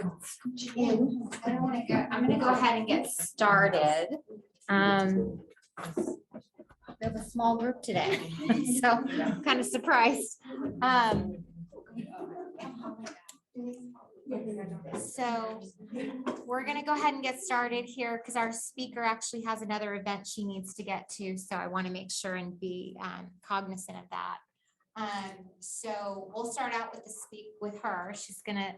I don't want to go. I'm going to go ahead and get started. We have a small group today, so I'm kind of surprised. So we're going to go ahead and get started here because our speaker actually has another event she needs to get to. So I want to make sure and be cognizant of that. So we'll start out with her. She's going to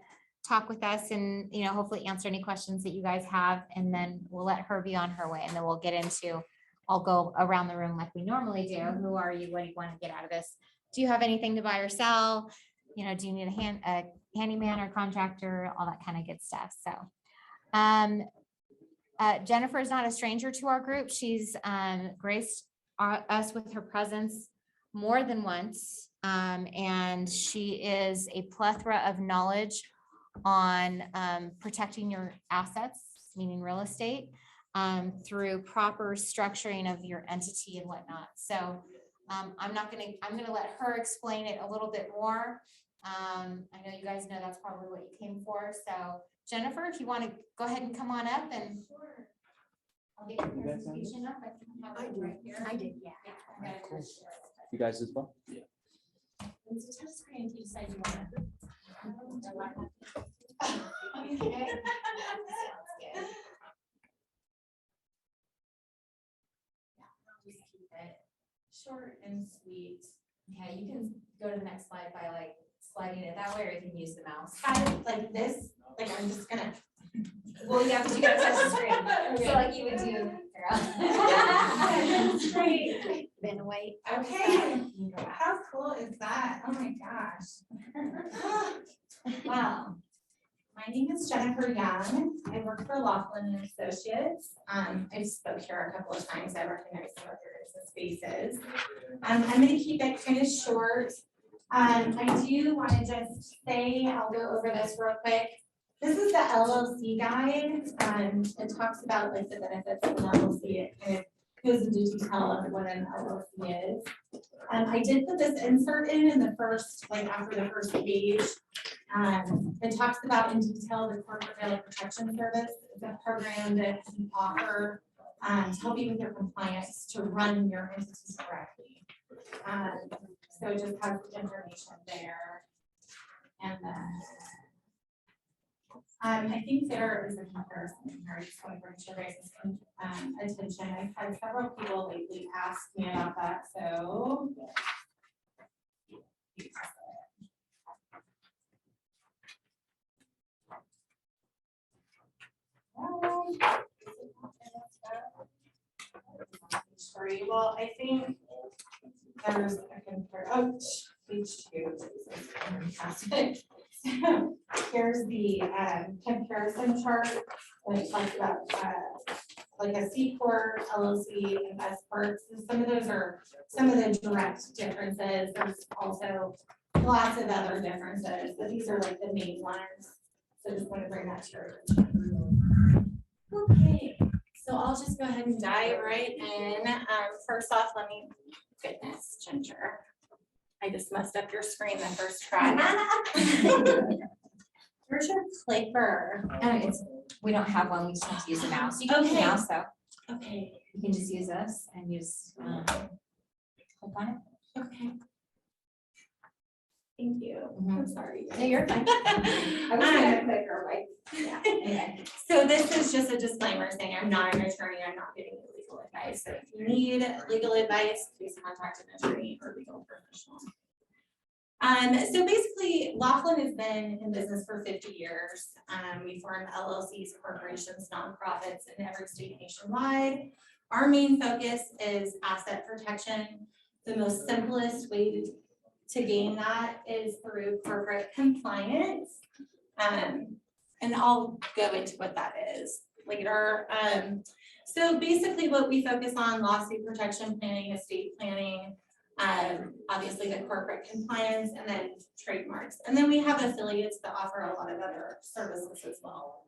talk with us and, hopefully answer any questions that you guys have. And then we'll let her be on her way. And then we'll get into, I'll go around the room like we normally do. Who are you? What do you want to get out of this? Do you have anything to buy or sell? Do you need a handyman or contractor, all that kind of good stuff. So Jennifer is not a stranger to our group. She's graced us with her presence more than once. And she is a plethora of knowledge on protecting your assets, meaning real estate, through proper structuring of your entity and whatnot. So I'm going to let her explain it a little bit more. I know you guys know that's probably what you came for. So Jennifer, if you want to go ahead and come on up and I'll get your presentation up. I did. Right here. I did, yeah. Okay. Cool. You guys as well? Yeah. It's a touch screen if you decide you want to. Okay. Just keep it short and sweet. Okay, you can go to the next slide by sliding it that way, or you can use the mouse. Kind of like this, I'm just gonna. Well, yeah, but you gotta touch the screen. Okay. So you would do. That's great. Been away. Okay. How cool is that? Oh my gosh. Wow. My name is Jennifer Young. I work for Laughlin Associates. I've spoke here a couple of times. I recognize some of your business faces. I'm going to keep it kind of short. I do want to just say, I'll go over this real quick. This is the LLC guide. It talks about the benefits of an LLC. It kind of goes into detail of what an LLC is. I did put this insert in the first, after the first page. It talks about in detail the corporate data protection service. It's a program that we offer to help you with your compliance to run your entities correctly. So it just has the information there. And then I think there is a comparison here. I just want to bring to your guys' attention. I've had several people lately ask me about that. So well, I think there's a compare. Oh, page 2. So here's the comparison chart when it talks about a C Corp, LLC, and S Corp. Some of those are some of the direct differences. There's also lots of other differences, but these are the main ones. So just want to bring that to your attention. Okay, so I'll just go ahead and dive right in. First off, goodness, Ginger. I just messed up your screen the first try. Where's your clicker? We don't have one. We just have to use the mouse. You can use the mouse though. Okay. You can just use this and use click on it. Okay. Thank you. I'm sorry. No, you're fine. I was gonna click her Yeah. Anyway. So this is just a disclaimer saying I'm not an attorney. I'm not giving you legal advice. So if you need legal advice, please contact an attorney or legal professional. So basically, Laughlin has been in business for 50 years. We form LLCs, corporations, nonprofits in every state nationwide. Our main focus is asset protection. The most simplest way to gain that is through corporate compliance. And I'll go into what that is later. So basically what we focus on: lawsuit protection planning, estate planning, obviously the corporate compliance, and then trademarks. And then we have affiliates that offer a lot of other services as well.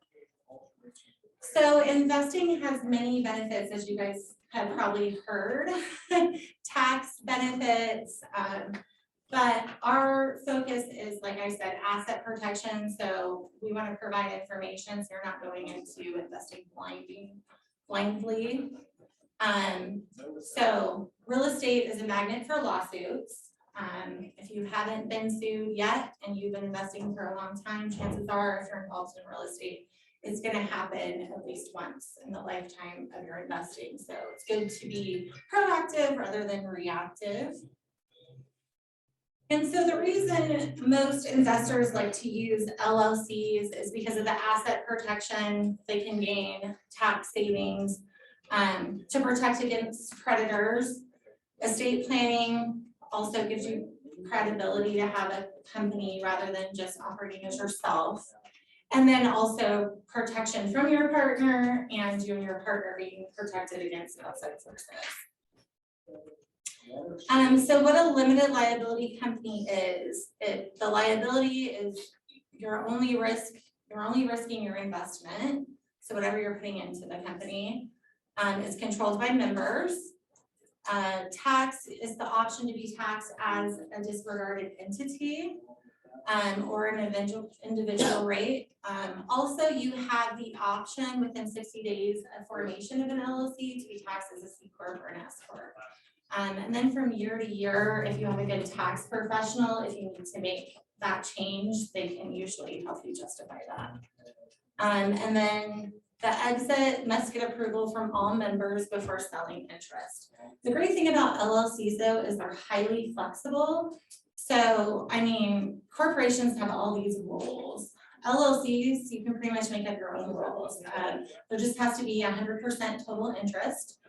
So investing has many benefits, as you guys have probably heard. Tax benefits, But our focus is, like I said, asset protection, so we want to provide information, so you're not going into investing blindly. So real estate is a magnet for lawsuits. If you haven't been sued yet and you've been investing for a long time, chances are if you're involved in real estate, it's gonna happen at least once in the lifetime of your investing. So it's good to be proactive rather than reactive. And so the reason most investors like to use LLCs is because of the asset protection. They can gain tax savings to protect against predators. Estate planning also gives you credibility to have a company rather than just operating as yourself. And then also protection from your partner and you and your partner being protected against outside forces. So what a limited liability company is, the liability is you're only risking your investment. So whatever you're putting into the company is controlled by members. Tax is the option to be taxed as a disregarded entity or an individual rate. Also, you have the option within 60 days of formation of an LLC to be taxed as a C Corp or an S Corp. And then from year to year, if you have a good tax professional, if you need to make that change, they can usually help you justify that. And then the exit must get approval from all members before selling interest. The great thing about LLCs though is they're highly flexible. So, I mean, corporations have all these rules. LLCs, you can pretty much make up your own rules. There just has to be 100% total interest.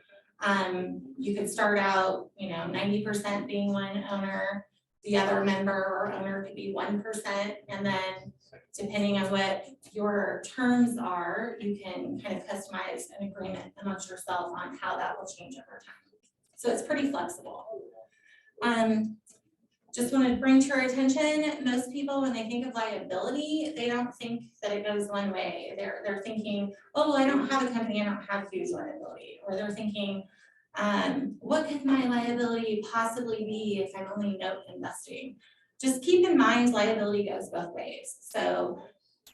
You could start out, 90% being one owner, the other member or owner could be 1%, and then depending on what your terms are, you can kind of customize an agreement amongst yourself on how that will change over time. So it's pretty flexible. Just want to bring to your attention, most people, when they think of liability, they don't think that it goes one way. They're thinking, oh, well, I don't have a company, I don't have huge liability. Or they're thinking, what could my liability possibly be if I'm only note investing? Just keep in mind, liability goes both ways. So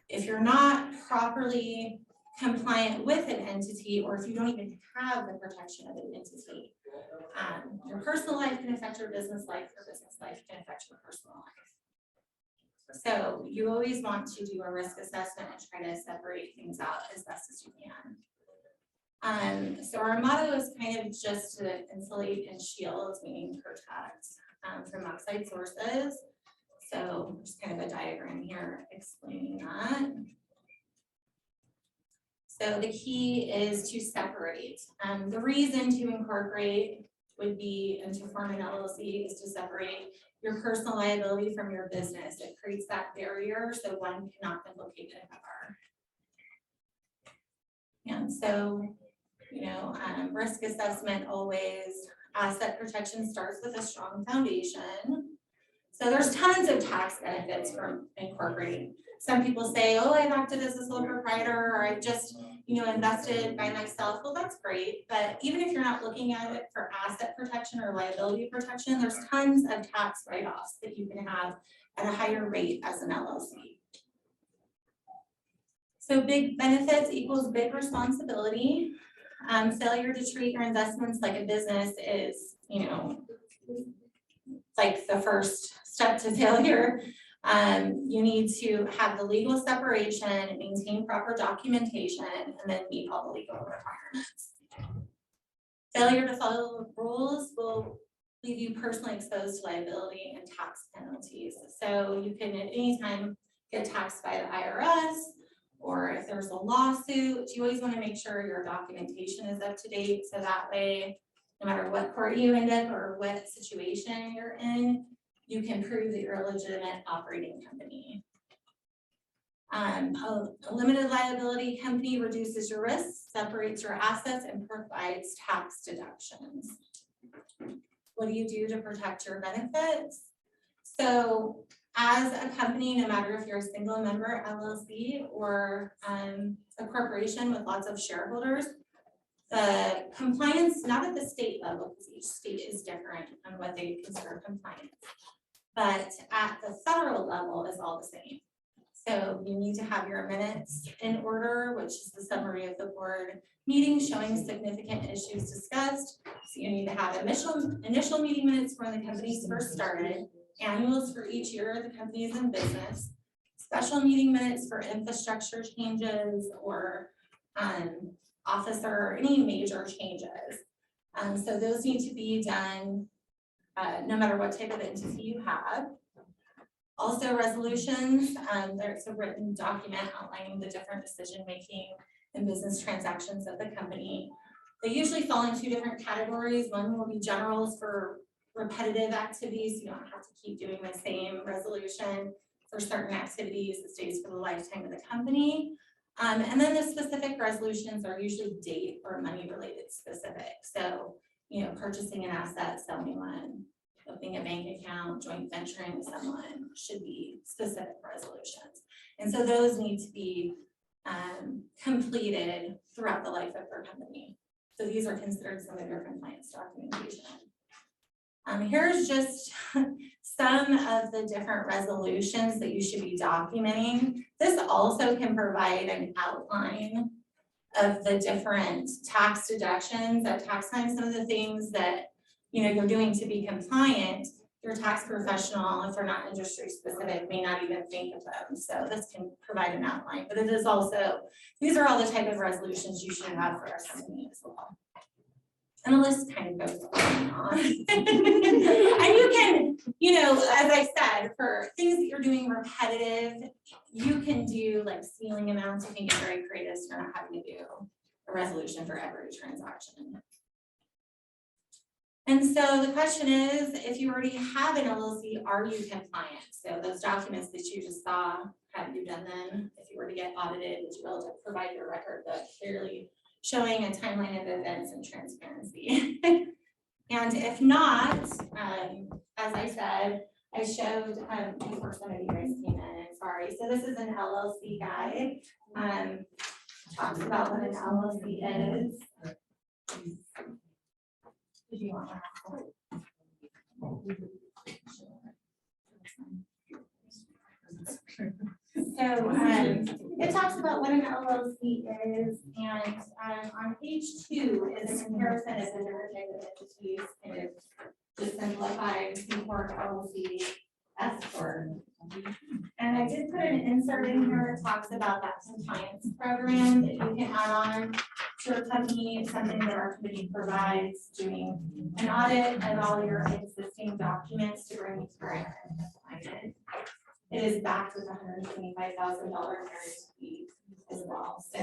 if you're not properly compliant with an entity, or if you don't even have the protection of an entity, your personal life can affect your business life, your business life can affect your personal life. So you always want to do a risk assessment and try to separate things out as best as you can. So our motto is kind of just to insulate and shield, meaning protect from outside sources. So just kind of a diagram here explaining that. So the key is to separate. The reason to incorporate would be, and to form an LLC, is to separate your personal liability from your business. It creates that barrier so one cannot implicate another. And so, risk assessment always, asset protection starts with a strong foundation. So there's tons of tax benefits from incorporating. Some people say, oh, I've acted as a sole proprietor, or I've just, invested by myself. Well, that's great. But even if you're not looking at it for asset protection or liability protection, there's tons of tax write-offs that you can have at a higher rate as an LLC. So big benefits equals big responsibility. Failure to treat your investments like a business is, like the first step to failure. You need to have the legal separation, maintain proper documentation, and then meet all the legal requirements. Failure to follow rules will leave you personally exposed to liability and tax penalties. So you can at any time get taxed by the IRS, or if there's a lawsuit, you always want to make sure your documentation is up to date. So that way, no matter what court you end up or what situation you're in, you can prove that you're a legitimate operating company. A limited liability company reduces your risks, separates your assets, and provides tax deductions. What do you do to protect your benefits? So as a company, no matter if you're a single member LLC or a corporation with lots of shareholders, the compliance, not at the state level, because each state is different on what they consider compliance. but at the federal level is all the same. So you need to have your minutes in order, which is the summary of the board meeting showing significant issues discussed. So you need to have initial meeting minutes when the company's first started, annuals for each year the company is in business, special meeting minutes for infrastructure changes or officer or any major changes. So those need to be done no matter what type of entity you have. Also resolutions, there's a written document outlining the different decision-making and business transactions of the company. They usually fall in two different categories. One will be generals for repetitive activities. You don't have to keep doing the same resolution for certain activities. It stays for the lifetime of the company. And then the specific resolutions are usually date or money related specific. So, you know, purchasing an asset, selling one, opening a bank account, joint venturing with someone should be specific resolutions. And so those need to be completed throughout the life of their company. So these are considered some of your compliance documentation. Here's just some of the different resolutions that you should be documenting. This also can provide an outline of the different tax deductions at tax time. Some of the things that you're doing to be compliant, your tax professional, if they're not industry specific, may not even think of them. So this can provide an outline, but it is also, these are all the type of resolutions you should have for our company as well. And the list kind of goes on and on. And you can, as I said, for things that you're doing repetitive, you can do like ceiling amounts. You can get very creative, so you're not having to do a resolution for every transaction. And so the question is, if you already have an LLC, are you compliant? So those documents that you just saw, have you done them? If you were to get audited, would you be able to provide your record that clearly showing a timeline of events and transparency? And if not, as I said, I showed before some of you guys came in, sorry. So this is an LLC guide. Talks about what an LLC is. Did you want that? So it talks about what an LLC is, and on page 2 is a comparison of the different types of entities, kind of just simplified C-Corp, LLC, S-Corp. And I did put an insert in here that talks about that compliance program that you can add on to your company. It's something that our committee provides, doing an audit of all your existing documents to bring you current and compliant. It is backed with $125,000 guarantee as well. So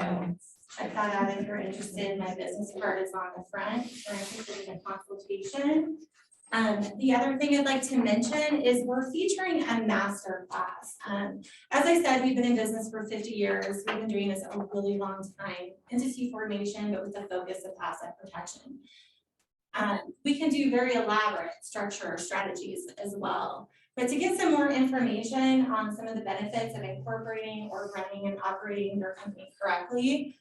check that out if you're interested. My business card is on the front for interested in a consultation. The other thing I'd like to mention is we're featuring a master class. As I said, we've been in business for 50 years. We've been doing this a really long time, entity formation, but with the focus of asset protection. We can do very elaborate structure strategies as well. But to get some more information on some of the benefits of incorporating or running and operating your company correctly,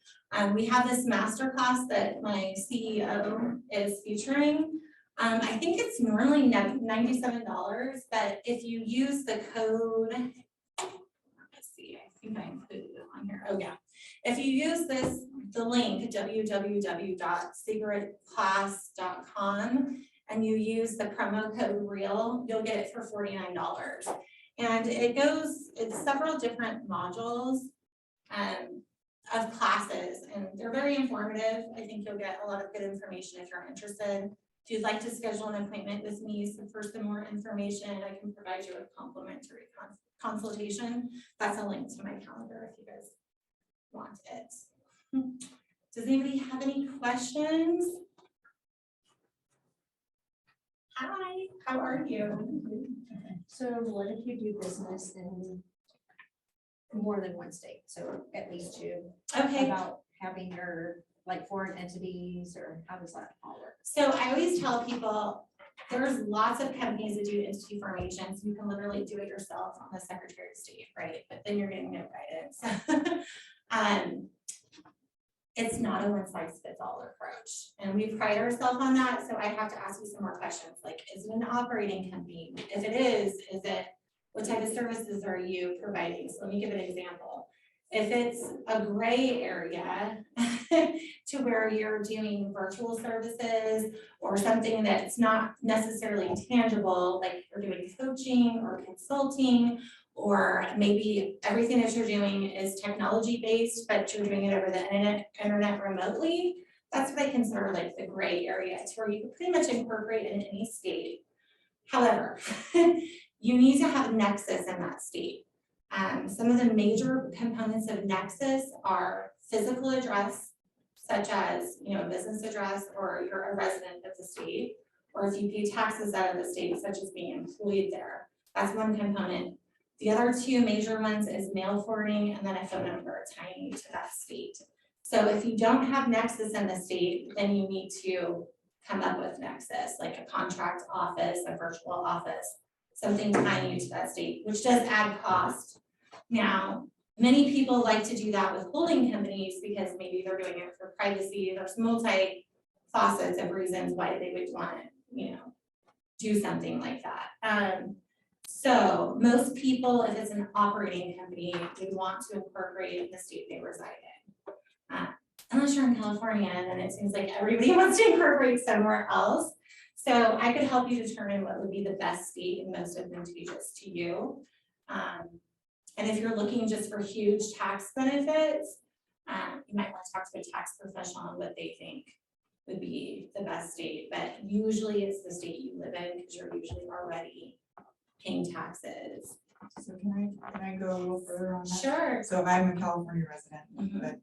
we have this master class that my CEO is featuring. I think it's normally $97, but if you use the code, let's see, I think I included it on here. Oh yeah. If you use the link www.cigaretteclass.com and you use the promo code REAL, you'll get it for $49. And it's several different modules of classes, and they're very informative. I think you'll get a lot of good information if you're interested. If you'd like to schedule an appointment with me for some more information, I can provide you a complimentary consultation. That's a link to my calendar if you guys want it. Does anybody have any questions? Hi, how are you? So what if you do business in more than one state? So at least two. Okay. About having your like foreign entities, or how does that all work? So I always tell people there's lots of companies that do entity formations. You can literally do it yourself on the Secretary of State, right? But then you're getting no guidance. It's not a one-size-fits-all approach, and we pride ourselves on that. So I have to ask you some more questions, like, is it an operating company? If it is it, what type of services are you providing? So let me give an example. If it's a gray area to where you're doing virtual services or something that's not necessarily tangible, like you're doing coaching or consulting, or maybe everything that you're doing is technology based, but you're doing it over the internet remotely, that's what I consider like the gray area. It's where you can pretty much incorporate in any state. However, you need to have a nexus in that state. Some of the major components of nexus are physical address, such as, you know, business address, or you're a resident of the state, or if you pay taxes out of the state, such as being employed there. That's one component. The other two major ones is mail forwarding and then a phone number tying you to that state. So if you don't have nexus in the state, then you need to come up with nexus, like a contract office, a virtual office, something tying you to that state, which does add cost. Now, many people like to do that with holding companies because maybe they're doing it for privacy. There's multi facets of reasons why they would want to, you know, do something like that. So most people, if it's an operating company, they want to incorporate the state they reside in. Unless you're in California, then it seems like everybody wants to incorporate somewhere else. So I could help you determine what would be the best state and most advantageous to you. And if you're looking just for huge tax benefits, you might want to talk to a tax professional on what they think would be the best state. But usually it's the state you live in because you're usually already paying taxes. So can I go a little further on that? Sure. So I'm a California resident, Mhm. but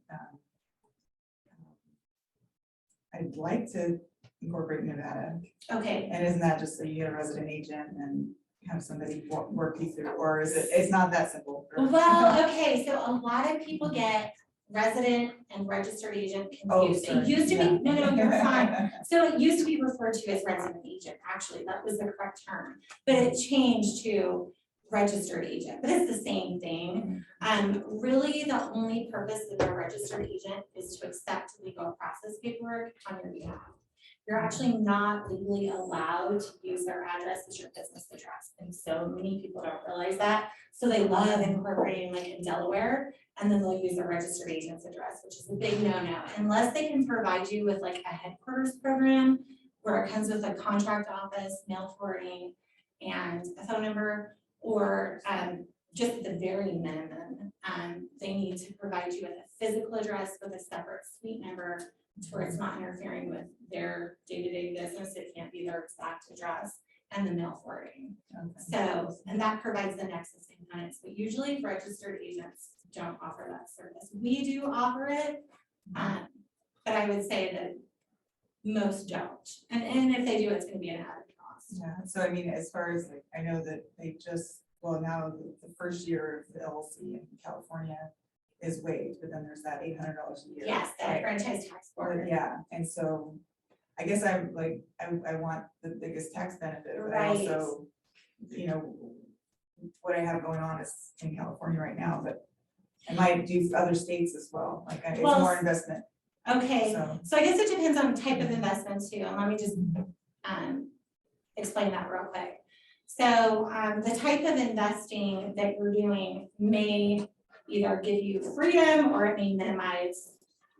I'd like to incorporate Nevada. Okay. And isn't that just so you get a resident agent and have somebody work you through, or is it, it's not that simple? Well, okay, so a lot of people get resident and registered agent Oh, confused. sorry. It used to be, Yeah. no, you're fine. So it used to be referred to as resident agent, actually, that was the correct term, but it changed to registered agent, but it's the same thing. Really the only purpose of a registered agent is to accept legal process paperwork on your behalf. You're actually not legally allowed to use their address as your business address, and so many people don't realize that. So they love incorporating like in Delaware, and then they'll use their registered agent's address, which is a big no-no, unless they can provide you with like a headquarters program where it comes with a contract office, mail forwarding, and a phone number, or just at the very minimum, they need to provide you with a physical address with a separate suite number to where it's not interfering with their day-to-day business. It can't be their exact address, and the mail forwarding. So, and that provides the nexus components, but usually registered agents don't offer that service. We do offer it, but I would say that most don't. And if they do, it's gonna be an added cost. Yeah, so I mean, as far as like, I know that they just, well, now the first year of the LLC in California is waived, but then there's that $800 a year. Yes, that right? franchise tax board. Yeah, and so I guess I'm like, I want the biggest tax benefit, but I Right. also, you know, what I have going on is in California right now, but I might do other states as well, like it's Well, more investment, Okay, so. so I guess it depends on type of investment too, and let me just explain that real quick. So the type of investing that you're doing may either give you freedom or it may minimize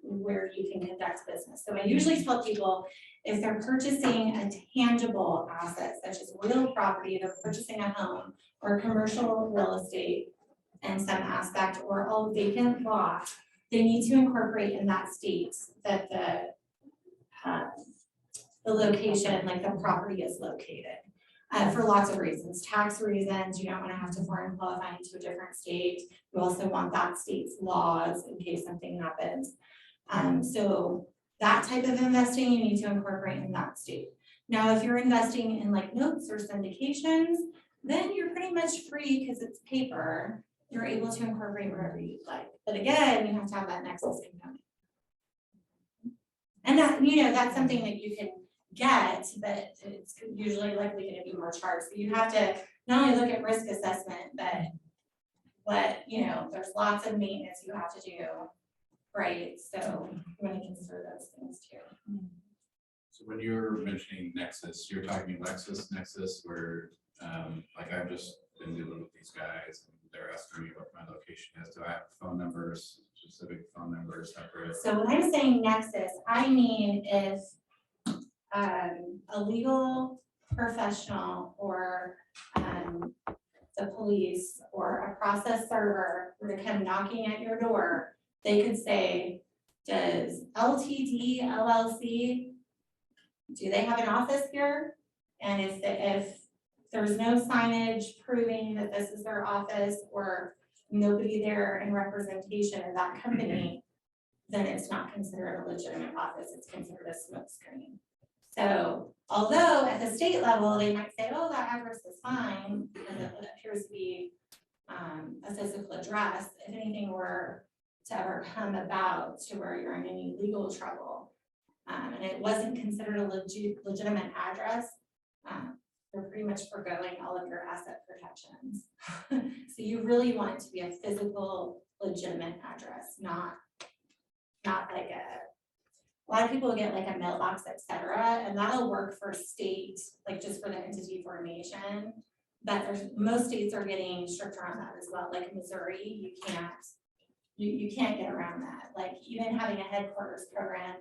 where you can conduct business. So I usually tell people if they're purchasing a tangible asset such as real property, they're purchasing a home or commercial real estate in some aspect, or all vacant lot, they need to incorporate in that state that the location, like the property is located. For lots of reasons, tax reasons, you don't want to have to foreign qualify into a different state. You also want that state's laws in case something happens. So that type of investing, you need to incorporate in that state. Now, if you're investing in like notes or syndications, then you're pretty much free because it's paper. You're able to incorporate wherever you'd like. But again, you have to have that nexus component. And that, you know, that's something that you can get, but it's usually likely going to be more charged. So you have to not only look at risk assessment, but you know, there's lots of maintenance you have to do, right? So you want to consider those things too. So when you're mentioning Nexus, you're talking Nexus, where, like I've just been dealing with these guys and they're asking me what my location is. Do I have phone numbers, specific phone numbers separate? So when I'm saying nexus, I mean if a legal professional or the police or a process server were to come knocking at your door, they could say, does LTD LLC, do they have an office here? And if there's no signage proving that this is their office or nobody there in representation of that company, then it's not considered a legitimate office, it's considered a smokescreen. So although at the state level, they might say, oh, that address is fine, and it appears to be a physical address, if anything were to ever come about to where you're in any legal trouble, and it wasn't considered a legitimate address, they're pretty much forgoing all of your asset protections. So you really want it to be a physical, legitimate address, not like a lot of people get like a mailbox, etc., and that'll work for state, like just for the entity formation. But most states are getting stricter on that as well. Like Missouri, you can't get around that. Like even having a headquarters program,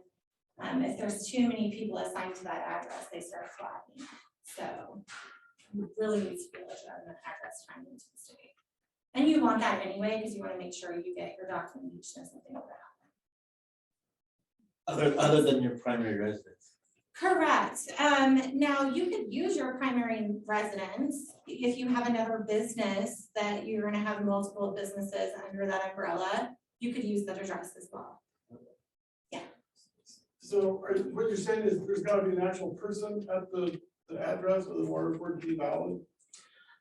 if there's too many people assigned to that address, they start flagging it. So it really needs to be a legitimate address trying into the state. And you want that anyway, because you want to make sure you get your documentation and something like that. Other than your primary residence. Correct. Now you could use your primary residence if you have another business that you're gonna have multiple businesses under that umbrella. You could use that address as well. So what you're saying is there's gotta be an actual person at the address or the water for it to be valid?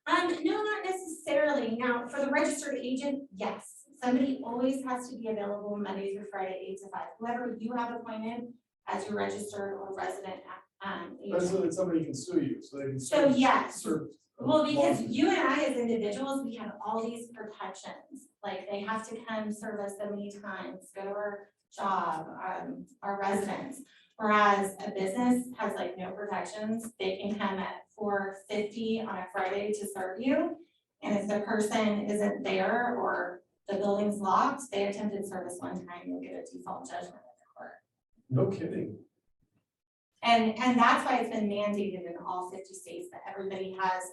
No, not necessarily. Now, for the registered agent, yes. Somebody always has to be available Monday through Friday, 8 to 5. Whoever you have appointed as your registered or resident That's so agent. that somebody can sue you, so they can. So, yes. serve Well, because lawsuits. you and I as individuals, we have all these protections. Like they have to come serve us so many times, go to our job, our residence. Whereas a business has like no protections. They can come at 4:50 on a Friday to serve you. And if the person isn't there or the building's locked, they attempted service one time, you'll get a default judgment at the court. No kidding. And that's why it's been mandated in all 50 states that everybody has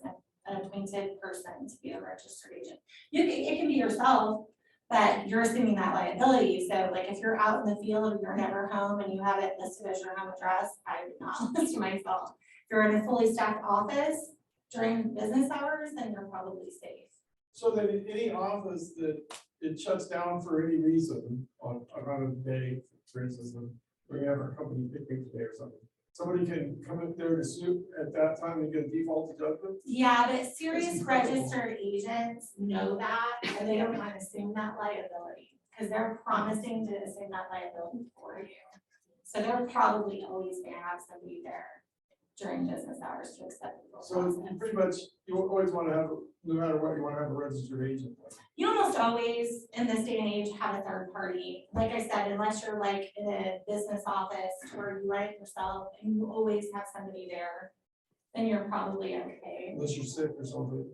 an appointed person to be a registered agent. It can be yourself, but you're assuming that liability. So like if you're out in the field, you're never home and you have it listed as your home address, I would not list myself. If you're in a fully staffed office during business hours, then you're probably safe. So that in any office that it shuts down for any reason on a day, for instance, when we have our company picnic today or something, somebody can come up there to sue at that time and get a default judgment? Yeah, but serious registered agents know that and they don't want to assume that liability because they're promising to assume that liability for you. So they're probably always gonna have somebody there during business hours to accept the So you pretty much, you always want to have, no matter what, you want to have a registered agent. You almost always, in this day and age, have a third party. Like I said, unless you're like in a business office where you run it yourself and you always have somebody there, then you're probably okay. Unless you're sick or something.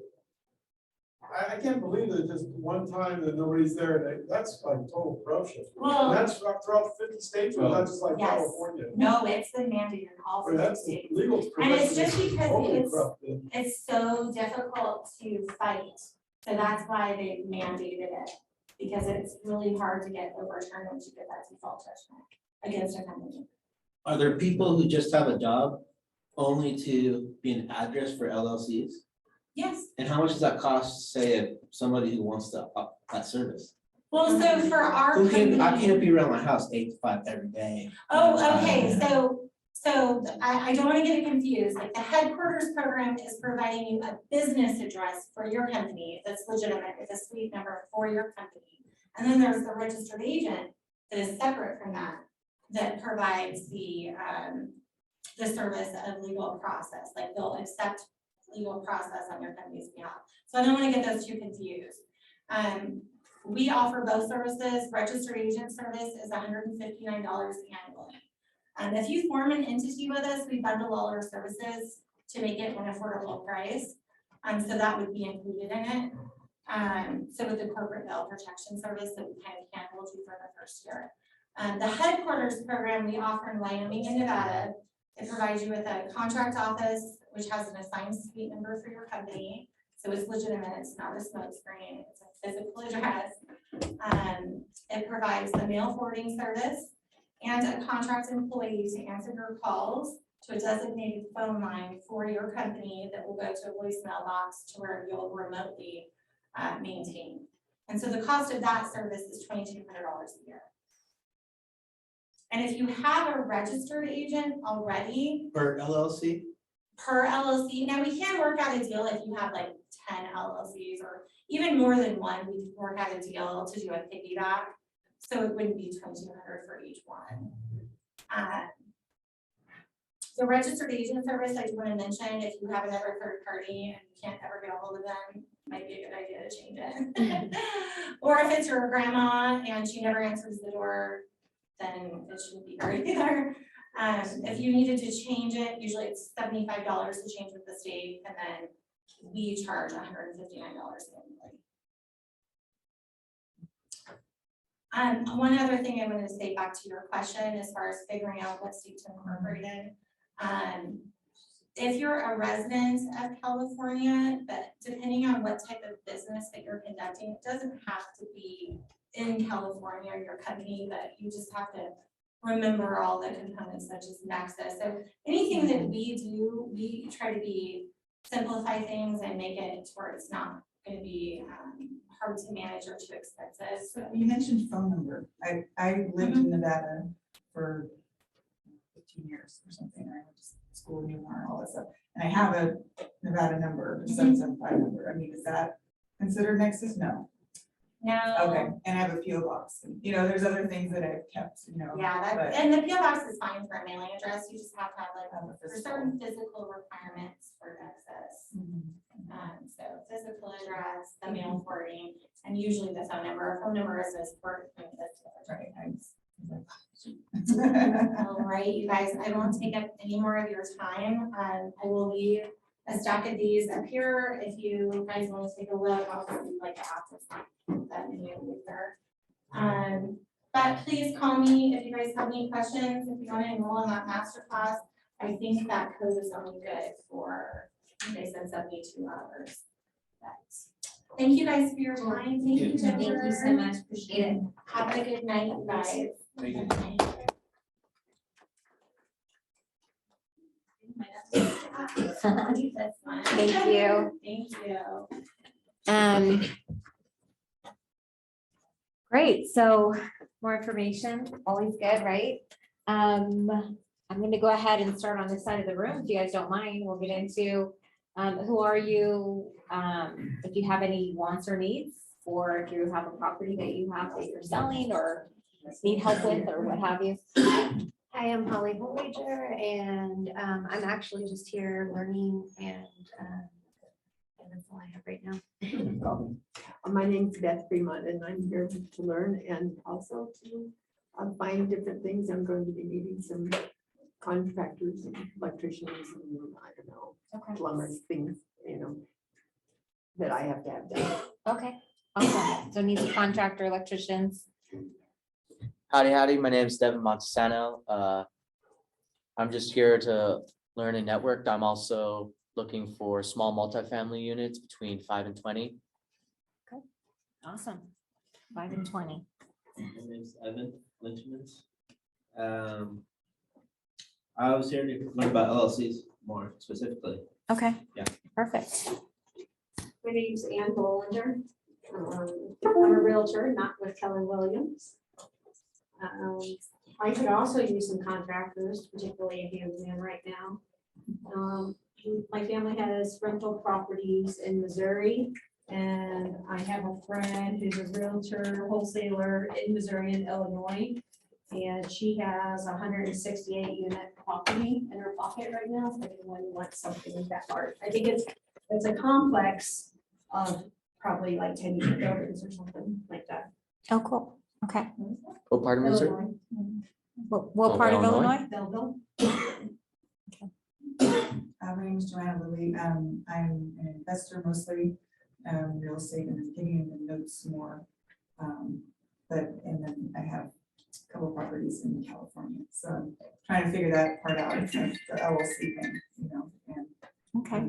I can't believe that just one time that nobody's there, and that's like total corruption. Well, And that's throughout 50 states, or not just like Yes. California. no, it's been mandated in all Or 50 that's the states. legal. And it's profession just is because totally it's- corrupted. It's so difficult to fight. So that's why they mandated it, because it's really hard to get overturned once you get that default judgment against a company. Are there people who just have a job only to be an address for LLCs? Yes. And how much does that cost, say, if somebody who wants to up that service? Well, so for our Who can, I company. can't be around my house 8 to 5 every day. Oh, okay, so I don't want to get it confused, like the headquarters program is providing you a business address for your company that's legitimate with a suite number for your company. And then there's the registered agent that is separate from that, that provides the service of legal process, like they'll accept legal process on your company's behalf. So I don't want to get those two confused. We offer both services. Registered agent service is $159 annually. If you form an entity with us, we bundle all our services to make it an affordable price. So that would be included in it. So with the corporate bill protection service that we kind of handled you for the first year. The headquarters program we offer in Wyoming and Nevada. It provides you with a contract office, which has an assigned suite number for your company. So it's legitimate, it's not a smoke screen, it's a physical address. It provides the mail forwarding service and a contract employee to answer your calls to a designated phone line for your company that will go to a voicemail box to where you'll remotely maintain. And so the cost of that service is $2,200 a year. And if you have a registered agent already For LLC? per LLC, now we can work out a deal if you have like 10 LLCs or even more than one, we can work out a deal to do a piggyback. So it wouldn't be $2,200 for each one. The registered agent service, I do want to mention, if you have another third party and you can't ever get a hold of them, might be a good idea to change it. Or if it's your grandma and she never answers the door, then it shouldn't be her either. If you needed to change it, usually it's $75 to change with the state, and then we charge $159 annually. One other thing I wanted to say back to your question, as far as figuring out what state to incorporate in. If you're a resident of California, but depending on what type of business that you're conducting, it doesn't have to be in California or your company, but you just have to remember all the components such as Nexus. So anything that we do, we try to simplify things and make it to where it's not going to be hard to manage or too expensive. So you mentioned phone number. I lived in Nevada for 15 years or something. I went to school in Newmar and all that stuff. And I have a Nevada number, a 775 number. I mean, is that considered Nexus? No. Now, Okay, and I have a PO box. You know, there's other things that I've kept, you know. yeah, but and the PO box is fine for a mailing address. You just have to have like I have a there's physical. certain physical requirements for Nexus. Mhm. So physical address, the mail forwarding, and usually the phone number. Phone number is as important as Right. All right, you guys, I won't take up any more of your time. I will leave a stack of these up here. If you guys want to take a look, I'll just leave like the app that menu later. But please call me if you guys have any questions. If you want to enroll in that masterclass, I think that code is only good for, they said 72 hours. But thank you guys for your time. Thank you, Thank you Jennifer. so much, appreciate it. Have a good night, you guys. Thank you. That's fine. Thank you. Thank you. Great, so more information, always good, right? I'm gonna go ahead and start on this side of the room, if you guys don't mind. We'll get into who are you, if you have any wants or needs, or if you have a property that you have that you're selling or need help with, or what have you. I am Holly Voyager, and I'm actually just here learning, and that's all I have right now. My name's Beth Fremont, and I'm here to learn and also to find different things. I'm going to be meeting some contractors and electricians and I don't know, Okay. plumbers, things, you know, that I have to have done. Okay, awesome. So needs a contractor, electricians. Howdy, my name is Devin Montesano. I'm just here to learn and network. I'm also looking for small multifamily units between 5 and 20. Awesome. 5 and 20. My name's Evan Lynchmans. I was here to learn about LLCs more specifically. Okay. Yeah. Perfect. My name's Ann Bollinger. I'm a realtor, not with Keller Williams. I could also use some contractors, particularly if you have them right now. My family has rental properties in Missouri, and I have a friend who's a realtor wholesaler in Missouri and Illinois. And she has 168 unit property in her pocket right now, if anyone wants something like that large. I think it's a complex of probably like 10 unit buildings or something like that. Oh, cool. Okay. Oh, pardon me, sir. Illinois. What part of Illinois? Illinois? My name is Joanna Lilly. I'm an investor mostly, real estate, and I'm getting into notes more. And then I have a couple properties in California, so I'm trying to figure that part out, of the LLC thing, you know, and. Okay,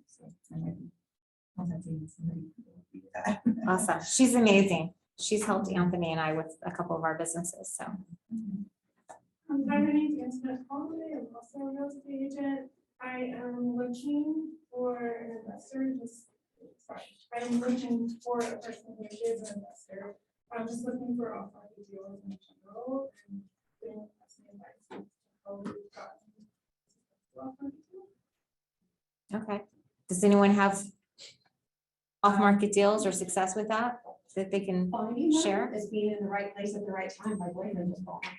So I might be contacting somebody to do that. awesome. She's amazing. She's helped Anthony and I with a couple of our businesses, so. Hi, my name is Antoinette Conway. I'm also a real estate agent. I am looking for an investor, I'm looking for a person who is an investor. I'm just looking for off-market deals in general and getting some advice on how we've gotten off-market deals. Okay. Does anyone have off-market deals or success with that they can Finding them share? is being in the right place at the right time. My boyfriend just bought one.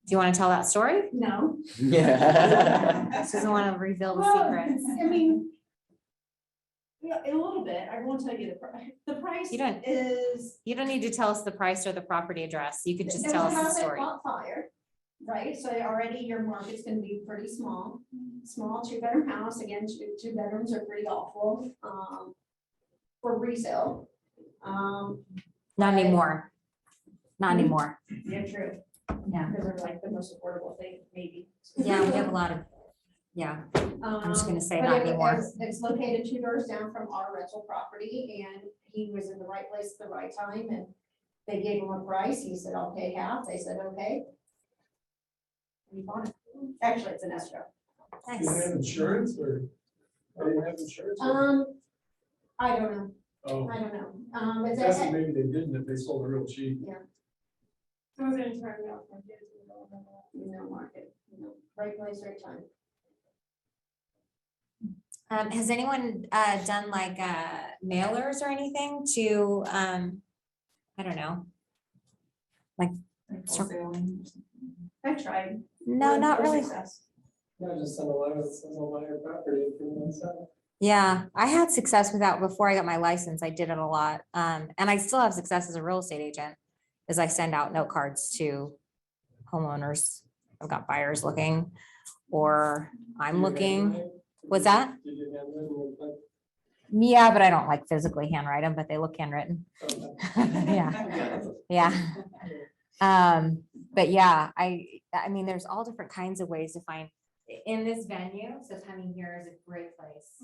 Do you want to tell that story? No. Yeah. She doesn't want to reveal the Well, secrets. I mean, yeah, in a little bit, I won't tell you the price. The price You don't- is. You don't need to tell us the price or the property address. You could just There's tell a us the house that story. caught fire, right? So already your market's gonna be pretty small, small 2-bedroom house. Again, two bedrooms are pretty awful, for resale. Not anymore. Not anymore. Yeah, true. Yeah. Because they're like the most affordable thing, maybe. Yeah, we have a lot of, yeah. I'm just gonna say But not it- anymore. It's located 2 doors down from our rental property, and he was in the right place at the right time, and they gave him a price. He said, I'll pay half. They said, okay. And he bought it. Actually, it's an escrow. Do you have insurance or? Do you have insurance? I don't know. Oh, I don't know. But guessing maybe they didn't if they sold it real cheap. So I was gonna try it out for kids. We don't have that. no market, right place, right time. Has anyone done like mailers or anything to, I don't know. Like wholesaling or something. I tried. No, not No really. success. I just sent a letter that says I'll buy your property if you want to sell. Yeah, I had success with that before I got my license. I did it a lot. And I still have success as a real estate agent, as I send out note cards to homeowners. I've got buyers looking, or I'm looking. Was that? Did you hand them like? Yeah, but I don't like physically handwrite them, but they look handwritten. Yeah, yeah. But yeah, I mean, there's all different kinds of ways to find in this venue. So coming here is a great place.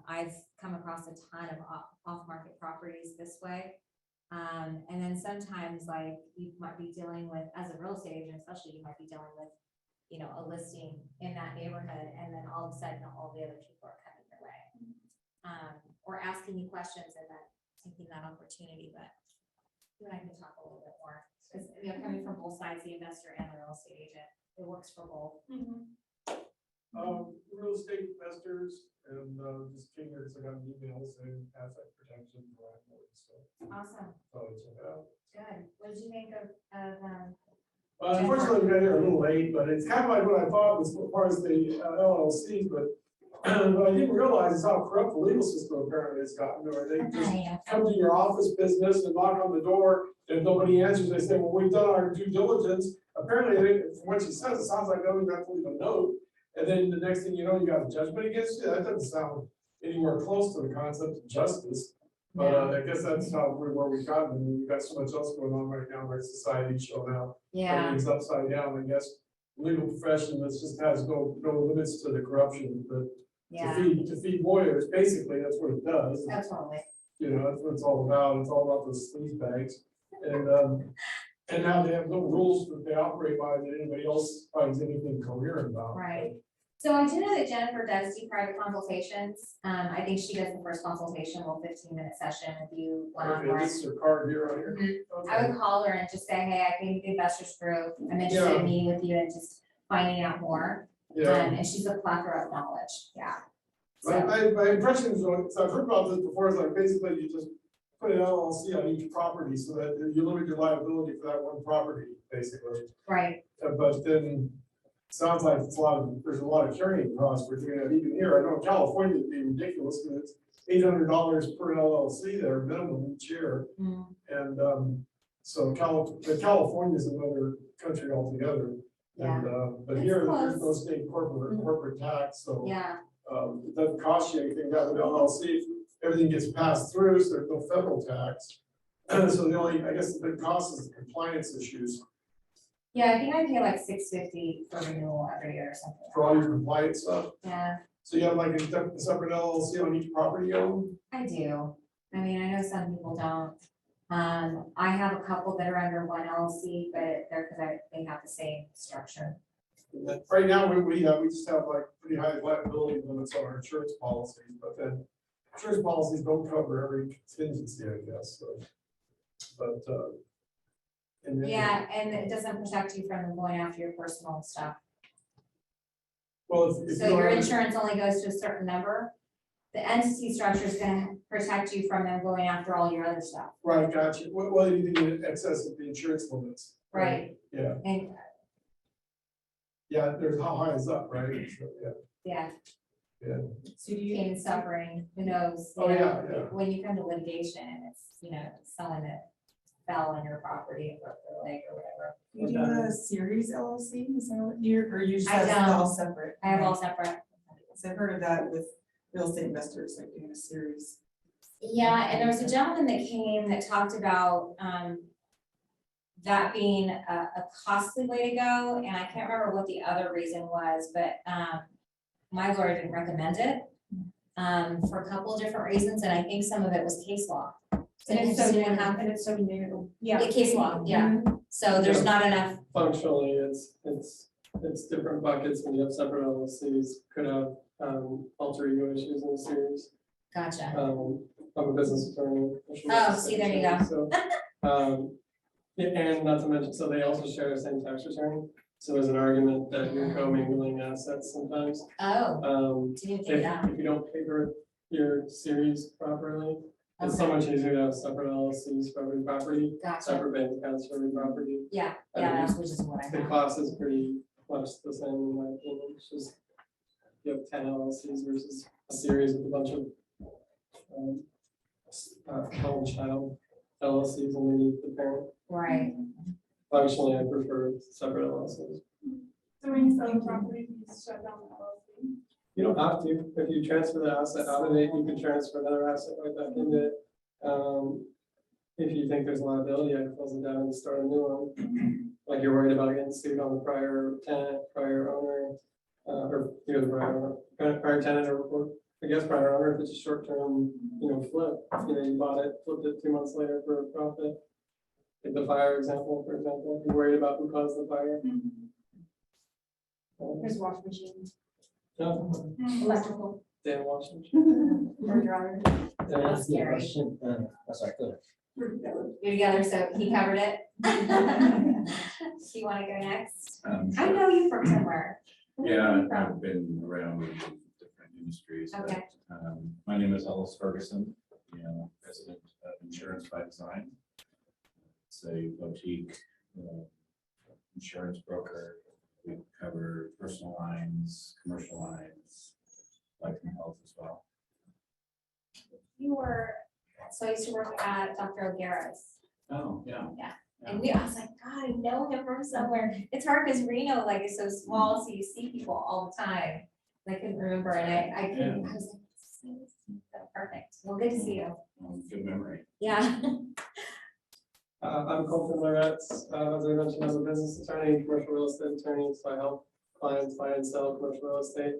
I've come across a ton of off-market properties this way. And then sometimes like you might be dealing with, as a real estate agent, especially, you might be dealing with, you know, a listing in that neighborhood, and then all of a sudden all the other people are coming your way. Or asking you questions and then taking that opportunity, but you and I can talk a little bit more, because you know, coming from both sides, the investor and the real estate agent, it works for both. Real estate investors and just curious, I got an email saying asset protection. Awesome, So check it out. good. What did you think of Unfortunately, we got here a little late, but it's kind of like what I thought as far as the LLC, but what I didn't realize is how corrupt the legal system apparently has gotten, where they just come to your office business and knock on the door, and if nobody answers, they say, well, we've done our due diligence. Apparently, from what she says, it sounds like nobody got to leave a note, and then the next thing you know, you got a judgment against you. That doesn't sound anywhere close to the concept of justice. But I guess that's how where we've gotten, and we've got so much else going on right now, where society's showing out. Yeah, Everything's upside down, I guess. Legal profession that just has no limits to the corruption, but yeah, to feed lawyers, basically, that's what it does. absolutely. You know, that's what it's all about. It's all about those sleaze bags. And now they have no rules that they operate by that anybody else finds anything coherent about. Right. So I do know that Jennifer does do private consultations. I think she does the first consultation, a little 15-minute session with you one-on-one. Okay, this is her card here on here. Mhm. I would call her and just say, hey, I came to the investors group. I'm interested Yeah. in meeting with you and just finding out more. Yeah. And she's a plethora of knowledge. Yeah. My impression is, so I've heard about this before, is like basically you just put an LLC on each property so that you limit your liability for that one property, basically. Right. But then sounds like there's a lot of carrying costs for doing that even here. I know in California it'd be ridiculous because it's $800 per LLC there minimum each year. Mm. And So California is another country altogether. And, but It's here, there's no close. state corporate tax, so. Yeah, It doesn't cost you anything to have an LLC, everything gets passed through, so there's no federal tax. So the only, I guess the big cost is the compliance issues yeah, I think I pay like $6.50 for renewal every year or something. for all your compliance stuff. Yeah, So you have like a separate LLC on each property you own? I do. I mean, I know some people don't. I have a couple that are under one LLC, but they're because they have the same structure. Right now, we just have like pretty high liability limits on our insurance policies, but then insurance policies don't cover every contingency, I guess, so. But, and then. Yeah, and it doesn't protect you from them going after your personal stuff. Well, if So you your don't- insurance only goes to a certain number. The entity structure is gonna protect you from them going after all your other stuff. Right, gotcha. What do you think in excess of the insurance limits? Right. Yeah, And, yeah, there's how high is up, right? So, yeah, yeah. So do you, pain and suffering, who knows? you Oh, know, yeah, yeah. When you come to litigation, it's, someone that fell on your property and broke their leg or whatever. you do a series LLC, is that what you're, or you just I have it all don't. separate? I have all separate. So I've heard of that with real estate investors, like doing a series. Yeah, and there was a gentleman that came that talked about, that being a costly way to go, and I can't remember what the other reason was, but, my lawyer didn't recommend it, for a couple of different reasons, and I think some of it was case law. So And it's just so didn't new, happen. and it's so new. Yeah, case law, yeah, so there's not enough, Functionally, it's different buckets when you have separate LLCs, could have alter ego issues in the series. gotcha, I'm a business attorney. Oh, see, there you go. So, yeah, and not to mention, so they also share the same tax return. So there's an argument that you're commingling assets sometimes. oh, didn't think that, If you don't paper your series properly, it's so Okay. much easier to have separate LLCs for every property, gotcha, separate bank accounts for every property. yeah, I yeah, mean, that's which is what I The have. cost is pretty much the same in my opinion, it's just you have 10 LLCs versus a series with a bunch of home child LLCs underneath the parent. Right, Functionally, I prefer separate LLCs. So when you sell the property, you shut down the LLC. You don't have to, if you transfer the asset out of it, you can transfer another asset right back into it. If you think there's liability, I close it down and start a new one. Like you're worried about getting sued on the prior tenant, prior owner, or you're the prior tenant or I guess prior owner, if it's a short-term, flip, you bought it, flipped it 2 months later for a profit. Take the fire example, for example, if you're worried about who caused the fire. There's washing machines, No, electrical, Dan Washington. or dryer. That's scary. Sorry, go ahead. you're together, so he covered it. Do you wanna go next? I know you from somewhere. Where are Yeah, you from? I've been around in different industries. but, Okay. My name is Ellis Ferguson, president of Insurance by Design. It's a boutique insurance broker. We cover personal lines, commercial lines, life and health as well. So I used to work at Dr. O'Gara's, Oh, yeah. and I was like, God, I know him from somewhere. It's hard because Reno is so small, so you see people all the time. And I couldn't remember, and I couldn't, I was like, so perfect. Well, good to see you. Good memory. Yeah. I'm Colton Loretz, as I mentioned, I'm a business attorney, commercial real estate attorney, so I help clients buy and sell commercial real estate.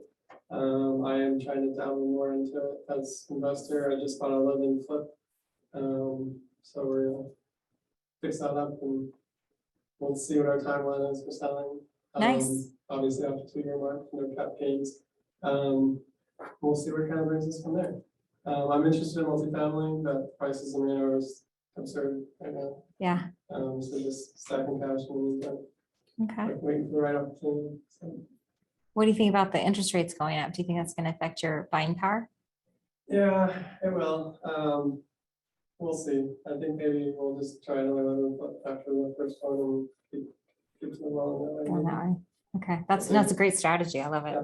I am trying to dabble more into it as investor. I just bought a live-in flip. So we're gonna fix that up and we'll see what our timeline is for selling. Nice. Obviously after 2-year mark, no cap gains. We'll see where it kind of brings us from there. I'm interested in multifamily, but prices in Reno are absurd right now. Yeah. So just stacking cash in the meantime, Okay. like waiting for the right opportunity. So, What do you think about the interest rates going up? Do you think that's gonna affect your buying power? yeah, it will. We'll see. I think maybe we'll just try another one after the first one and keep them along that Going way. that way? Okay, that's a great strategy. I love it.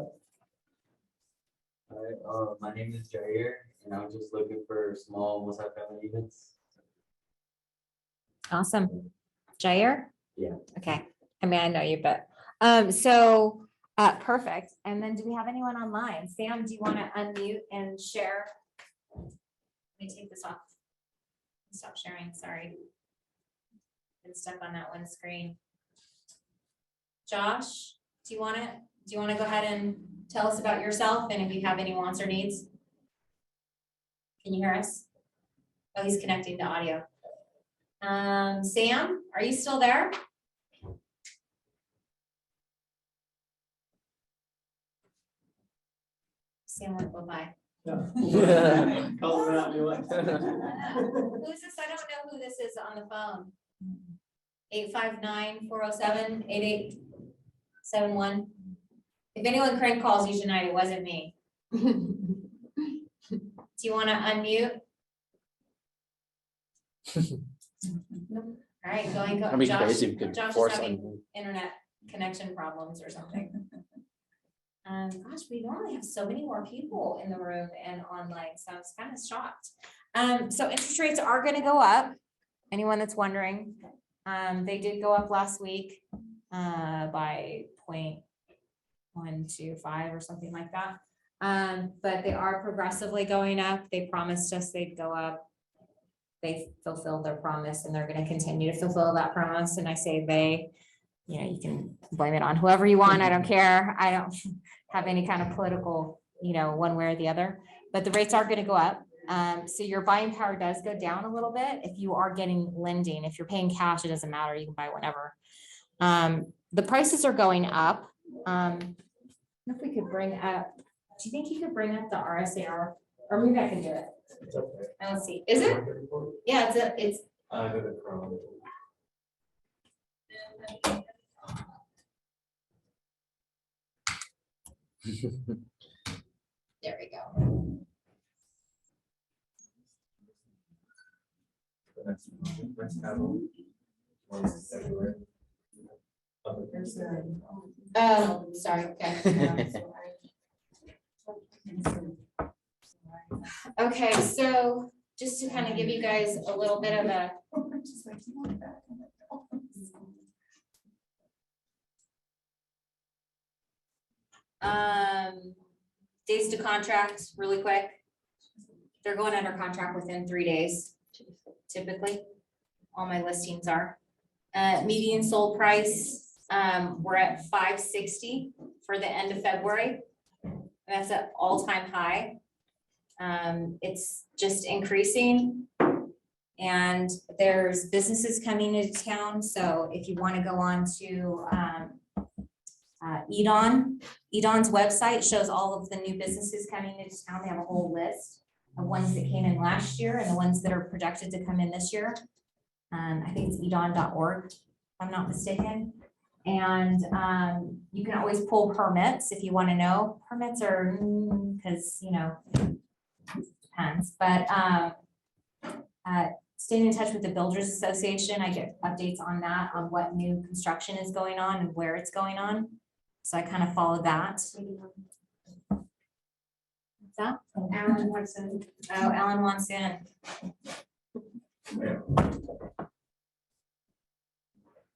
Hi, my name is Jair, and I'm just looking for small multifamily units. Awesome. Jair? Yeah. Okay, I mean, I know you, but, perfect. And then do we have anyone online? Sam, do you want to unmute and share? Let me take this off. Stop sharing, sorry. Been stuck on that one screen. Josh, do you want to go ahead and tell us about yourself and if you have any wants or needs? Can you hear us? Oh, he's connecting to audio. Sam, are you still there? Sam went bye-bye. Call them out, you what? Who's this? I don't know who this is on the phone. 859-407-8871. If anyone crank calls you tonight, it wasn't me. Do you want to unmute? All right, going. That'd be Josh- crazy if we could Josh is force having on. internet connection problems or something. Gosh, we normally have so many more people in the room and online, so I was kind of shocked. So interest rates are going to go up. Anyone that's wondering, they did go up last week by 0.125 or something like that. But they are progressively going up. They promised us they'd go up. They fulfilled their promise and they're going to continue to fulfill that promise. And I say they, you know, you can blame it on whoever you want. I don't care. I don't have any kind of political, you know, one way or the other, but the rates are going to go up. So your buying power does go down a little bit if you are getting lending. If you're paying cash, it doesn't matter. You can buy whatever. The prices are going up. If we could bring up, do you think you could bring up the RSAR? Or maybe I can do it. It's okay. Let's see. Is it? Yeah, it's. I got a Chrome. There we go. Let's have one. One is February. Oh, sorry, okay. Okay, so just to kind of give you guys a little bit of a. Days to contract, really quick. They're going under contract within 3 days, typically. All my listings are. Median sold price, we're at 560 for the end of February. That's an all-time high. It's just increasing. And there's businesses coming into town. So if you want to go on to Edon's website shows all of the new businesses coming into town. They have a whole list of ones that came in last year and the ones that are projected to come in this year. I think it's edon.org, if I'm not mistaken. And you can always pull permits if you want to know. Permits are, because, you know, depends. But staying in touch with the Builders Association, I get updates on that, on what new construction is going on and where it's going on. So I kind of follow that. What's that? Alan Watson. Oh, Alan wants in.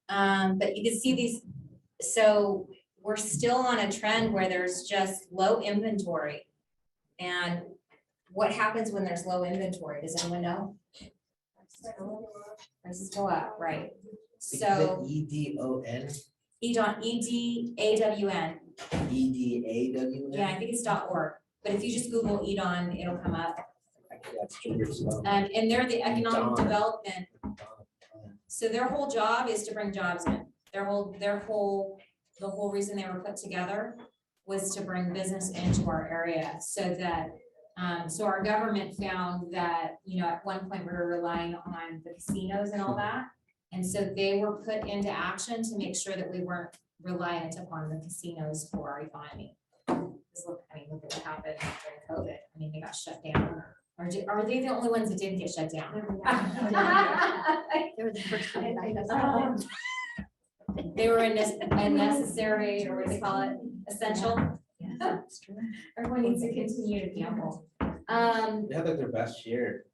But you can see these, so we're still on a trend where there's just low inventory. And what happens when there's low inventory? Does anyone know? Prices go up, right? So EDON, Edon, EDAWN. EDAWN. Yeah, I think it's .org. But if you just Google Edon, it'll come up. That's true as well. And they're the economic Edon. development. So their whole job is to bring jobs in. The whole reason they were put together was to bring business into our area so that, so our government found that, you know, at one point we were relying on the casinos and all that. And so they were put into action to make sure that we weren't reliant upon the casinos for our economy. Look at what happened during COVID. I mean, they got shut down. Or are they the only ones that didn't get shut down? They were the first one. They were a necessary, or what do they call it, essential. Everyone needs to continue to gamble. They had like their best year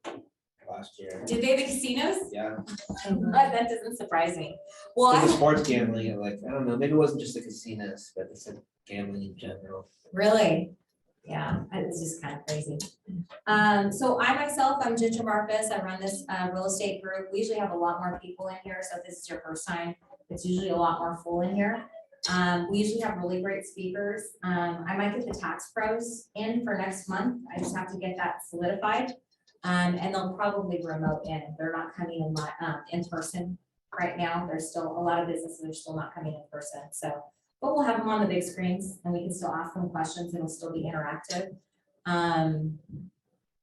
last year. Did they have casinos? Yeah, That doesn't surprise me. Well, it was I, sports gambling, and like, I don't know, maybe it wasn't just the casinos, but it's like gambling in general. really? Yeah, it's just kind of crazy. So I myself, I'm Ginger Marphis. I run this real estate group. We usually have a lot more people in here, so if this is your first time, it's usually a lot more full in here. We usually have really great speakers. I might get the tax pros in for next month. I just have to get that solidified. And they'll probably remote in. They're not coming in person right now. There's still a lot of businesses are still not coming in person. So, but we'll have them on the big screens and we can still ask them questions and it'll still be interactive. And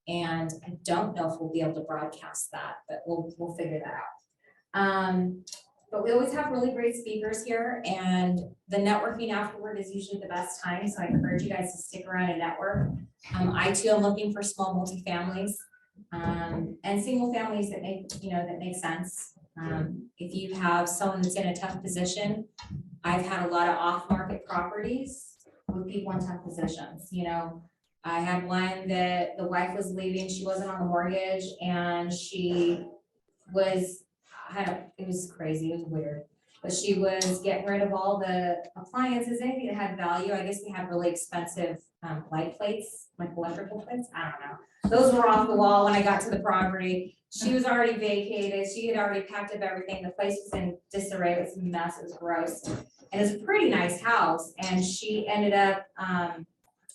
I don't know if we'll be able to broadcast that, but we'll figure that out. But we always have really great speakers here and the networking afterward is usually the best time. So I encourage you guys to stick around and network. I too am looking for small multifamilies and single families that make sense. If you have someone that's in a tough position, I've had a lot of off-market properties with people in tough positions. You know, I had one that the wife was leaving, she wasn't on the mortgage and she was, it was crazy, it was weird. But she was getting rid of all the appliances, anything that had value. I guess we had really expensive light plates, like electrical plates, I don't know. Those were off the wall when I got to the property. She was already vacated. She had already packed up everything. The place was in disarray. It was a mess. It was gross. And it was a pretty nice house. And she ended up,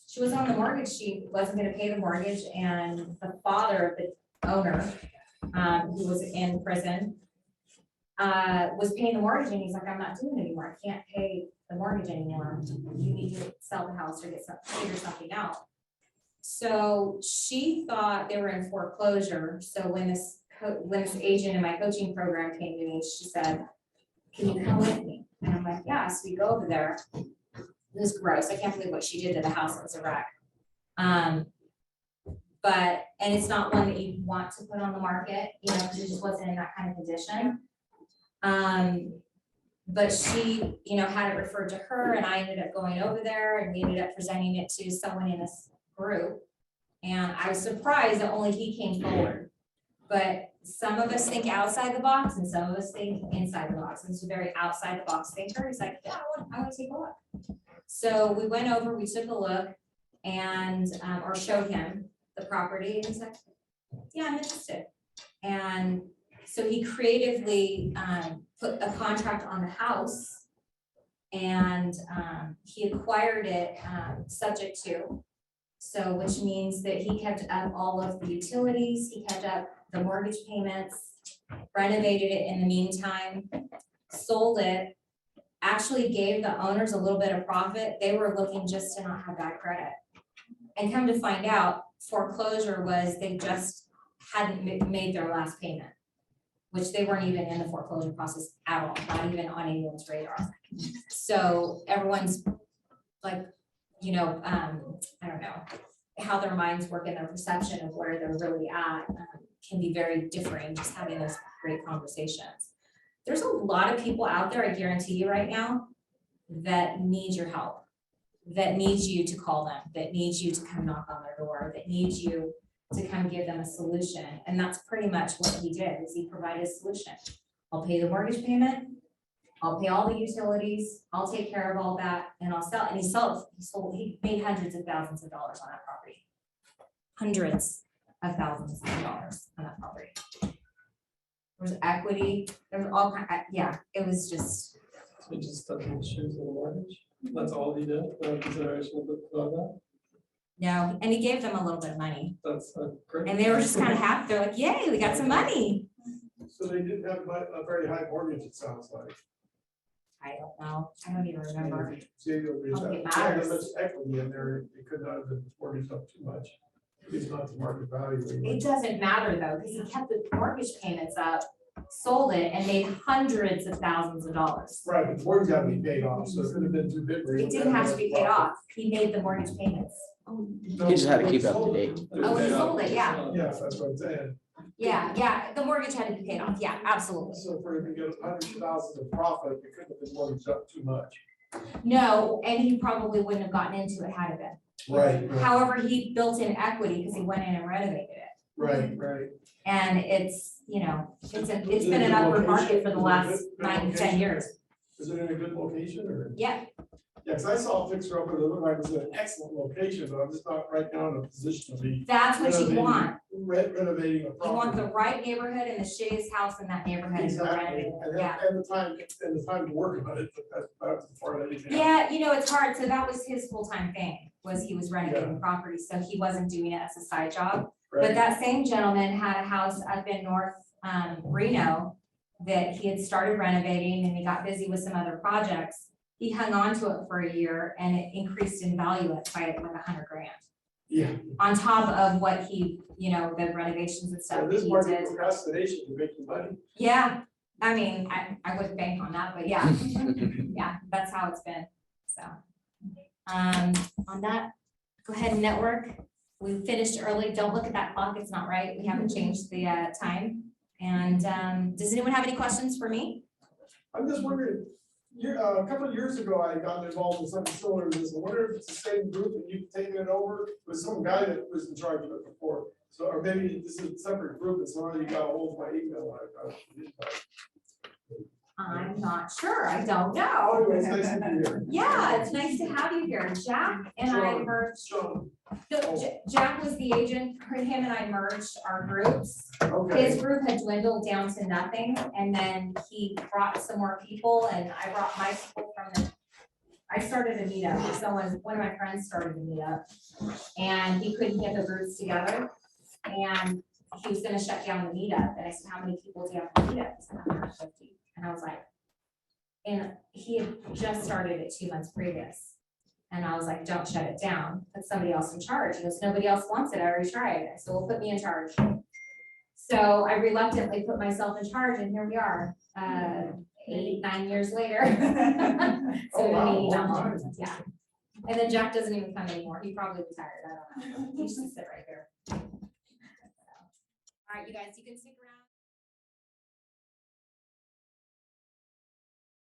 she was on the mortgage. She wasn't going to pay the mortgage. And the father of the owner, who was in prison, was paying the mortgage. And he's like, I'm not doing it anymore. I can't pay the mortgage anymore. You need to sell the house or figure something out. So she thought they were in foreclosure. So when this agent in my coaching program came to me, she said, can you come with me? And I'm like, yeah, so we go over there. It was gross. I can't believe what she did to the house. It was a wreck. And it's not one that you want to put on the market, you know, because it just wasn't in that kind of condition. But she, you know, had it referred to her and I ended up going over there and we ended up presenting it to someone in this group. And I was surprised that only he came forward. But some of us think outside the box and some of us think inside the box. And it's a very outside the box thinker. He's like, yeah, I want to take a look. So we went over, we took a look and, or showed him the property and he's like, yeah, I'm interested. And so he creatively put a contract on the house and he acquired it subject to. So which means that he kept up all of the utilities, he kept up the mortgage payments, renovated it in the meantime, sold it, actually gave the owners a little bit of profit. They were looking just to not have bad credit. And come to find out, foreclosure was they just hadn't made their last payment, which they weren't even in the foreclosure process at all, not even on anyone's radar. So everyone's like, you know, I don't know, how their minds work and their perception of where they're really at can be very different, just having those great conversations. There's a lot of people out there, I guarantee you right now, that need your help, that needs you to call them, that needs you to come knock on their door, that needs you to come give them a solution. And that's pretty much what he did, is he provided a solution. I'll pay the mortgage payment, I'll pay all the utilities, I'll take care of all that, and I'll sell. And he made hundreds of thousands of dollars on that property. Hundreds of thousands of dollars on that property. There was equity, there was all kind, yeah, it was just. He just stuck his shoes in the mortgage. That's all he did. No consideration of that. No, and he gave them a little bit of money. That's great. And they were just kind of happy. They're like, yay, we got some money. So they didn't have a very high mortgage, it sounds like. I don't know. I don't even remember. See, there'll be I don't think it that matters. much equity in there, it could not have been mortgaged up too much. It's not the market value. It doesn't matter though, because he kept the mortgage payments up, sold it, and made hundreds of thousands of dollars. Right, but the mortgage got to be paid off, so it could have been too big. It didn't have to be paid off. He made the mortgage payments. You just had to keep up to date. Oh, he sold it, yeah. Yes, that's what I'm saying. Yeah, the mortgage had to be paid off. Yeah, absolutely. So for him to get hundreds of thousands of profit, it couldn't have been mortgaged up too much. No, and he probably wouldn't have gotten into it had it been. Right. However, he built in equity because he went in and renovated it. Right, right. And it's, you know, it's been an upward market for the last 9 to 10 years. Is it in a good location or? Yeah, Yeah, because I saw a fixer up, and it looked like it was in an excellent location, but I'm just not right now in a position to be that's what you want. renovating a You property. want the right neighborhood and the shittiest house in that neighborhood. to go Exactly, renovate. and Yeah. and the time to work on it, but that's the part that you can. Yeah, you know, it's hard. So that was his full-time thing, was he was renovating properties, so he wasn't doing it as a side job. But Right. that same gentleman had a house up in North Reno that he had started renovating and he got busy with some other projects. He hung on to it for a year and it increased in value by like $100,000. Yeah, On top of what he, you know, the renovations and so stuff that this he might be did. procrastination to make you money. Yeah, I mean, I wouldn't bank on that, but yeah, yeah, that's how it's been, so. On that, go ahead and network. We finished early. Don't look at that clock. It's not right. We haven't changed the time. And does anyone have any questions for me? I'm just wondering, a couple of years ago, I got involved in something similar to this. I wonder if it's the same group and you've taken it over with some guy that was in charge of it before. So, or maybe this is a separate group and somehow you got a hold of my email. I'm not sure. I don't know. Anyway, it's nice to be here. Yeah, it's nice to have you here. Jack and I Sean. merged. Sean, No, Jack was the agent. Him and I merged our groups. okay. His group had dwindled down to nothing, and then he brought some more people, and I brought my people I started a meetup, one of my friends started a meetup, and he couldn't get the groups together, and he was gonna shut down the meetup, and I said, how many people do you have in the meetup? He said, 150, and I was like, and he had just started it 2 months previous. And I was like, don't shut it down, put somebody else in charge. He goes, nobody else wants it, I already tried. I said, well, put me in charge. So I reluctantly put myself in charge, and here we are, 8, 9 years later. So Oh, wow, maybe not long long, time. yeah. And then Jack doesn't even come anymore, he probably retired, I don't know, he should sit right here. All right, you guys, you can stick around.